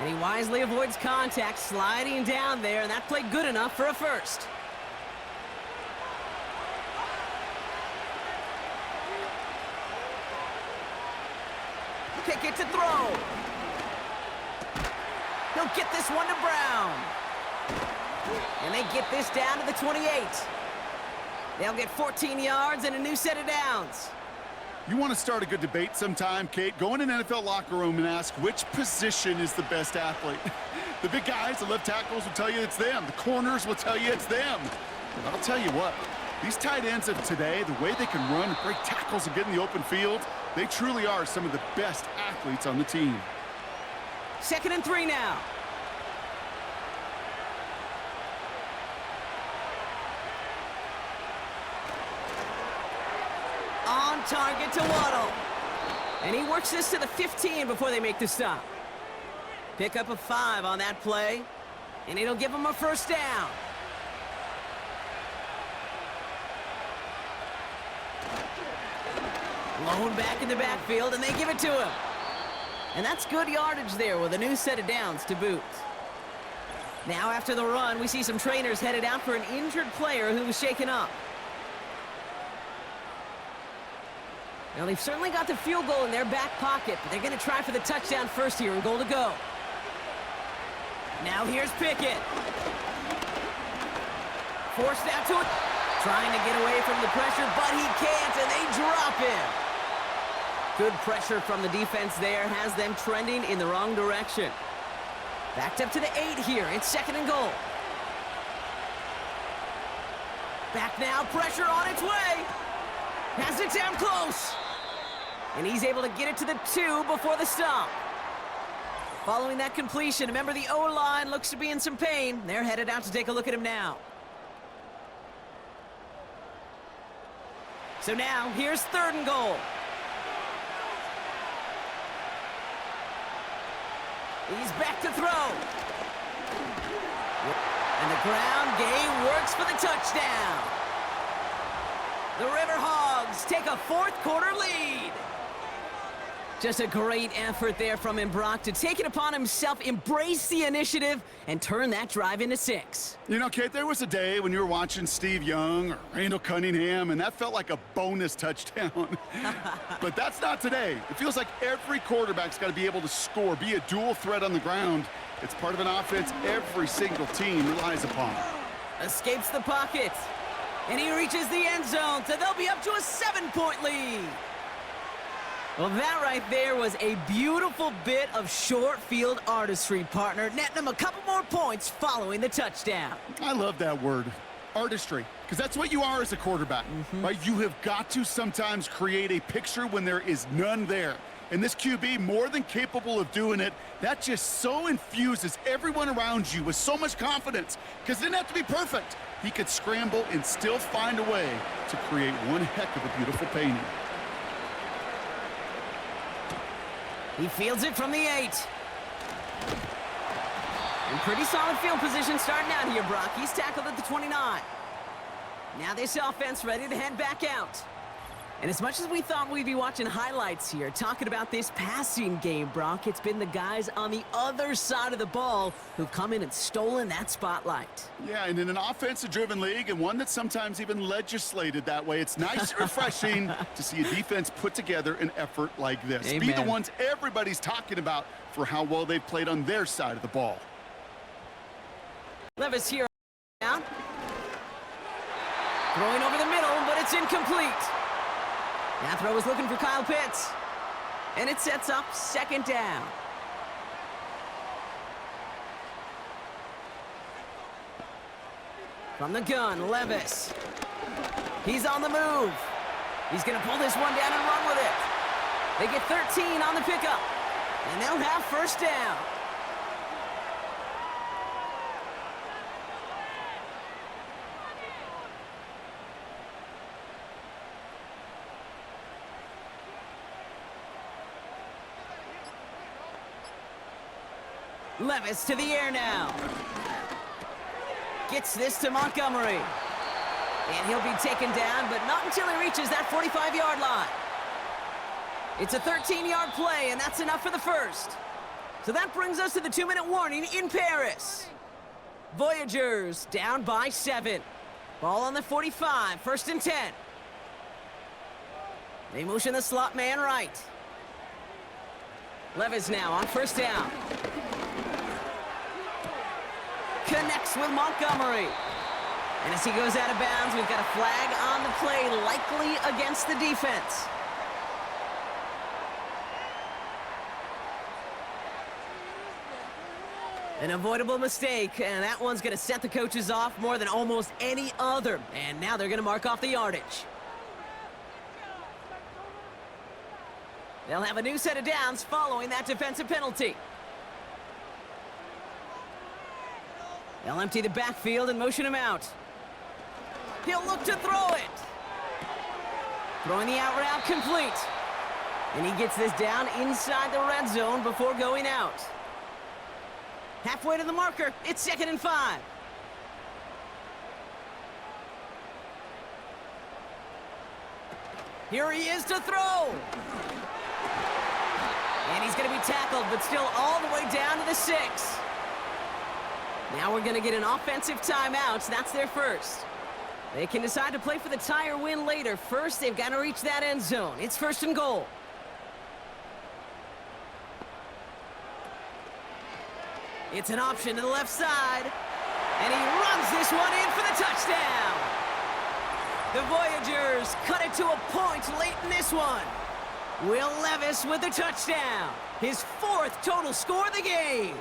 And he wisely avoids contact, sliding down there, and that played good enough for a 1st. Pickett to throw. He'll get this one to Brown. And they get this down to the 28. They'll get 14 yards and a new set of downs. You want to start a good debate sometime, Kate? Go in an NFL locker room and ask which position is the best athlete. The big guys, the left tackles will tell you it's them. The corners will tell you it's them. But I'll tell you what, these tight ends of today, the way they can run, break tackles, and get in the open field, they truly are some of the best athletes on the team. 2nd and 3 now. On target to Waddle. And he works this to the 15 before they make the stop. Pick up a 5 on that play, and it'll give him a first down. Lone back in the backfield, and they give it to him. And that's good yardage there with a new set of downs to boot. Now after the run, we see some trainers headed out for an injured player who was shaken up. Now they've certainly got the field goal in their back pocket, but they're going to try for the touchdown first here and goal to go. Now here's Pickett. Forced out to it. Trying to get away from the pressure, but he can't, and they drop him. Good pressure from the defense there has them trending in the wrong direction. Backed up to the 8 here. It's 2nd and goal. Back now, pressure on its way. Has it down close. And he's able to get it to the 2 before the stop. Following that completion, a member of the O-line looks to be in some pain. They're headed out to take a look at him now. So now, here's 3rd and goal. He's back to throw. And the ground game works for the touchdown. The River Hogs take a 4th quarter lead. Just a great effort there from him, Brock, to take it upon himself, embrace the initiative, and turn that drive into 6. You know, Kate, there was a day when you were watching Steve Young or Randall Cunningham, and that felt like a bonus touchdown. But that's not today. It feels like every quarterback's got to be able to score, be a dual threat on the ground. It's part of an offense every single team relies upon. Escapes the pocket, and he reaches the end zone, so they'll be up to a 7-point lead. Well, that right there was a beautiful bit of short field artistry, partner, netting them a couple more points following the touchdown. I love that word, artistry, because that's what you are as a quarterback, right? You have got to sometimes create a picture when there is none there. And this QB, more than capable of doing it, that just so infuses everyone around you with so much confidence, because it didn't have to be perfect. He could scramble and still find a way to create one heck of a beautiful painting. He fields it from the 8. In pretty solid field position starting out here, Brock. He's tackled at the 29. Now this offense ready to head back out. And as much as we thought we'd be watching highlights here, talking about this passing game, Brock, it's been the guys on the other side of the ball who've come in and stolen that spotlight. Yeah, and in an offensive-driven league, and one that's sometimes even legislated that way, it's nice and refreshing to see a defense put together an effort like this. Amen. Be the ones everybody's talking about for how well they've played on their side of the ball. Levis here down. Throwing over the middle, but it's incomplete. That throw is looking for Kyle Pitts. And it sets up 2nd down. From the gun, Levis. He's on the move. He's going to pull this one down and run with it. They get 13 on the pickup. And they'll have 1st down. Levis to the air now. Gets this to Montgomery. And he'll be taken down, but not until he reaches that 45-yard line. It's a 13-yard play, and that's enough for the 1st. So that brings us to the 2-minute warning in Paris. Voyagers down by 7. Ball on the 45, 1st and 10. They motion the slot man right. Levis now on 1st down. Connects with Montgomery. And as he goes out of bounds, we've got a flag on the play, likely against the defense. An avoidable mistake, and that one's going to set the coaches off more than almost any other. And now they're going to mark off the yardage. They'll have a new set of downs following that defensive penalty. They'll empty the backfield and motion him out. He'll look to throw it. Throwing the out route complete. And he gets this down inside the red zone before going out. Halfway to the marker, it's 2nd and 5. Here he is to throw. And he's going to be tackled, but still all the way down to the 6. Now we're going to get an offensive timeout. That's their first. They can decide to play for the tie or win later. First, they've got to reach that end zone. It's 1st and goal. It's an option to the left side. And he runs this one in for the touchdown. The Voyagers cut it to a point late in this one. Will Levis with the touchdown. His 4th total score of the game.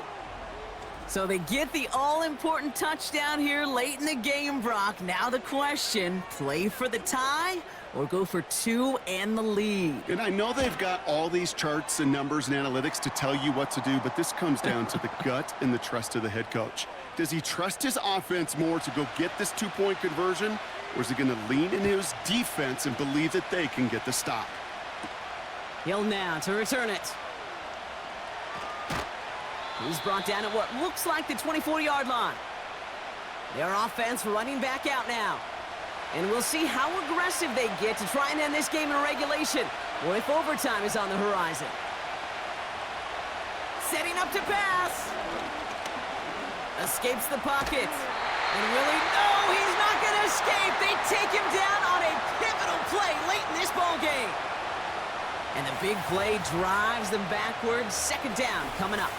So they get the all-important touchdown here late in the game, Brock. Now the question, play for the tie or go for 2 and the lead? And I know they've got all these charts and numbers and analytics to tell you what to do, but this comes down to the gut and the trust of the head coach. Does he trust his offense more to go get this 2-point conversion, or is he going to lean in his defense and believe that they can get the stop? He'll now to return it. He's brought down at what looks like the 24-yard line. Their offense running back out now. And we'll see how aggressive they get to try and end this game in regulation, or if overtime is on the horizon. Setting up to pass. Escapes the pocket. And really, no, he's not going to escape. They take him down on a pivotal play late in this ball game. And the big play drives them backwards. 2nd down coming up.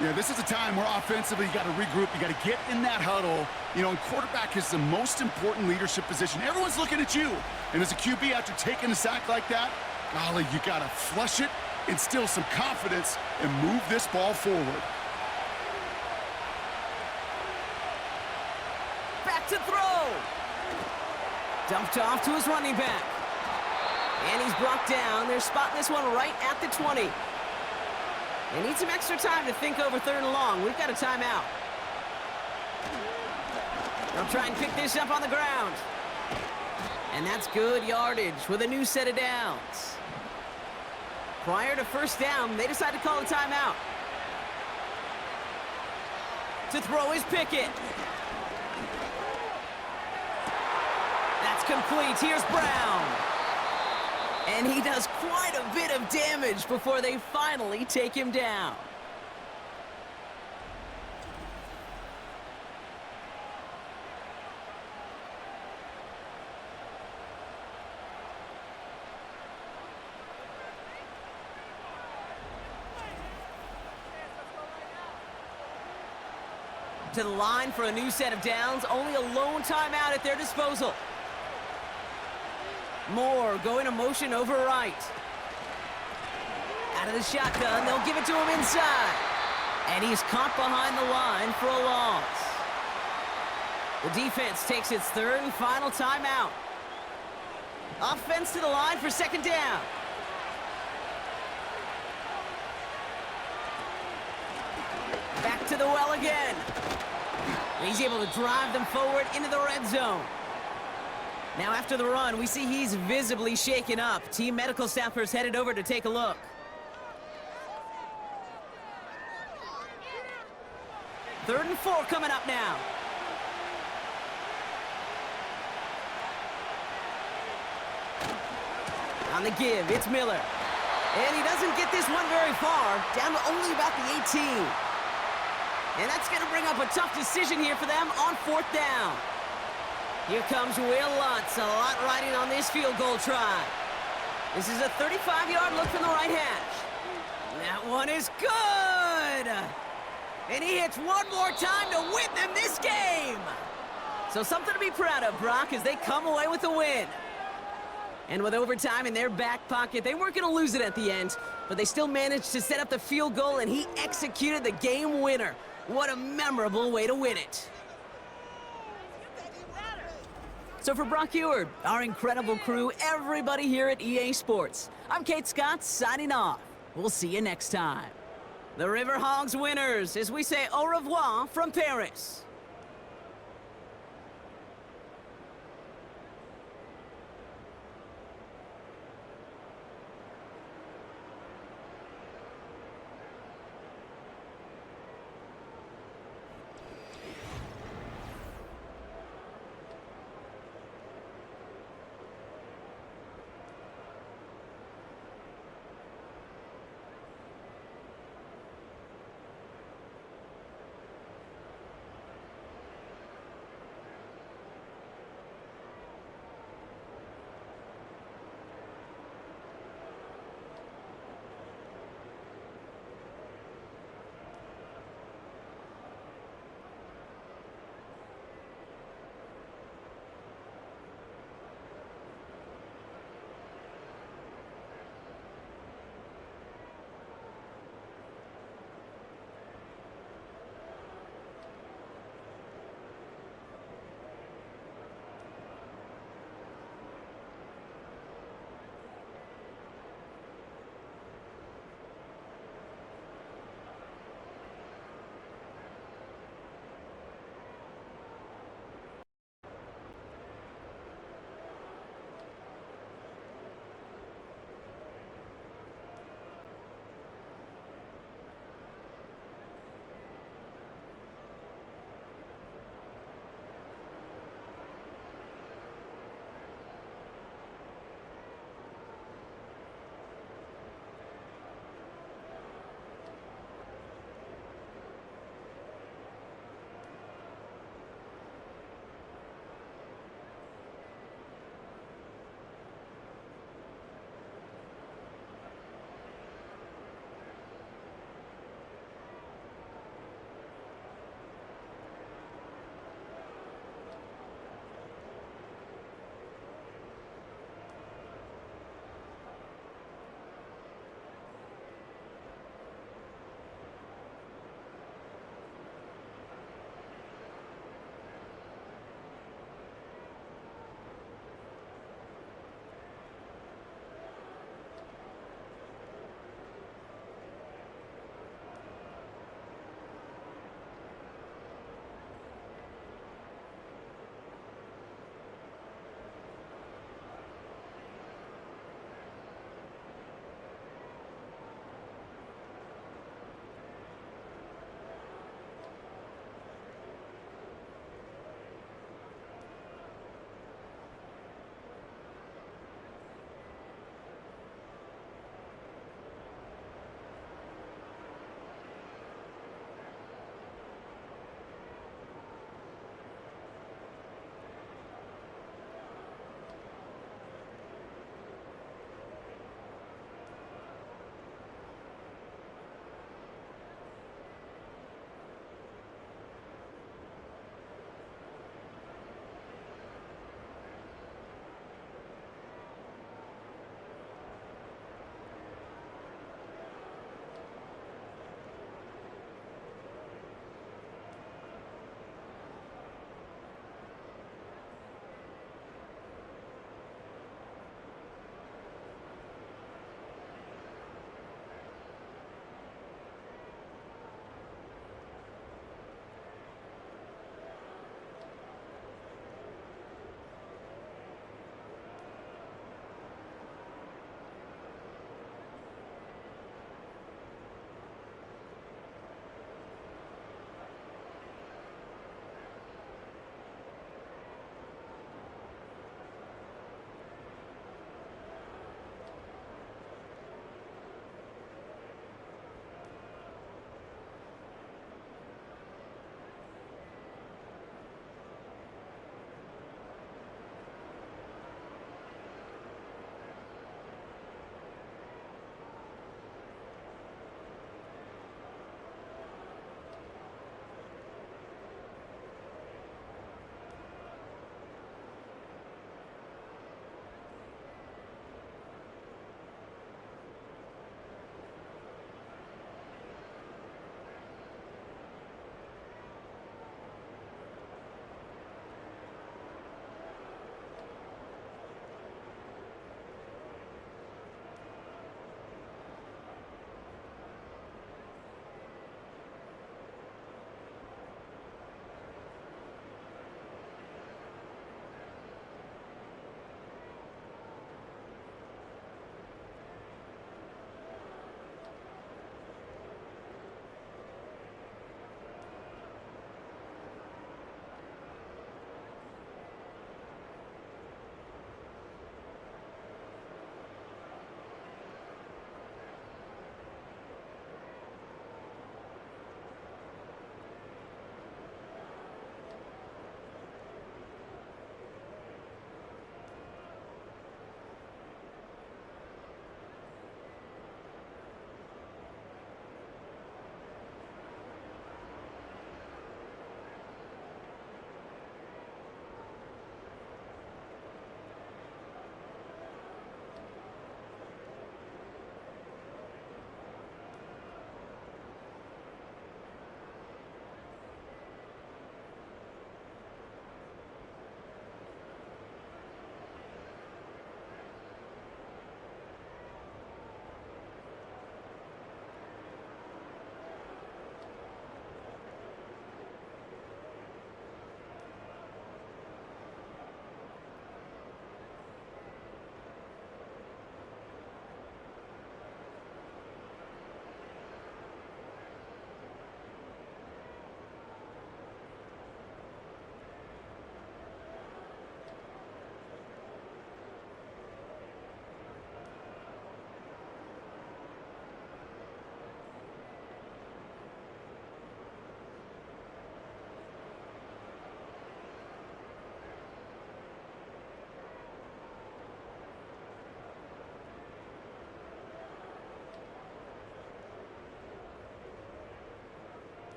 Yeah, this is a time where offensively you got to regroup. You got to get in that huddle. You know, and quarterback is the most important leadership position. Everyone's looking at you. And as a QB, after taking a sack like that, golly, you got to flush it, instill some confidence, and move this ball forward. Back to throw. Dumped off to his running back. And he's brought down. They're spotting this one right at the 20. They need some extra time to think over 3rd and long. We've got a timeout. They'll try and pick this up on the ground. And that's good yardage with a new set of downs. Prior to 1st down, they decide to call a timeout. To throw is Pickett. That's complete. Here's Brown. And he does quite a bit of damage before they finally take him down. To the line for a new set of downs. Only a lone timeout at their disposal. Moore going to motion over right. Out of the shotgun, they'll give it to him inside. And he's caught behind the line for a loss. The defense takes its 3rd and final timeout. Offense to the line for 2nd down. Back to the well again. He's able to drive them forward into the red zone. Now after the run, we see he's visibly shaken up. Team medical staffers headed over to take a look. Third and 4 coming up now. On the give, it's Miller. And he doesn't get this one very far, down to only about the 18. And that's going to bring up a tough decision here for them on 4th down. Here comes Will Lutz, a lot riding on this field goal try. This is a 35-yard look from the right hash. That one is good! And he hits one more time to win them this game! So something to be proud of, Brock, as they come away with the win. And with overtime in their back pocket, they weren't going to lose it at the end, but they still managed to set up the field goal, and he executed the game winner. What a memorable way to win it. So for Brock Eward, our incredible crew, everybody here at EA Sports, I'm Kate Scott signing off. We'll see you next time. The River Hogs winners, as we say au revoir from Paris.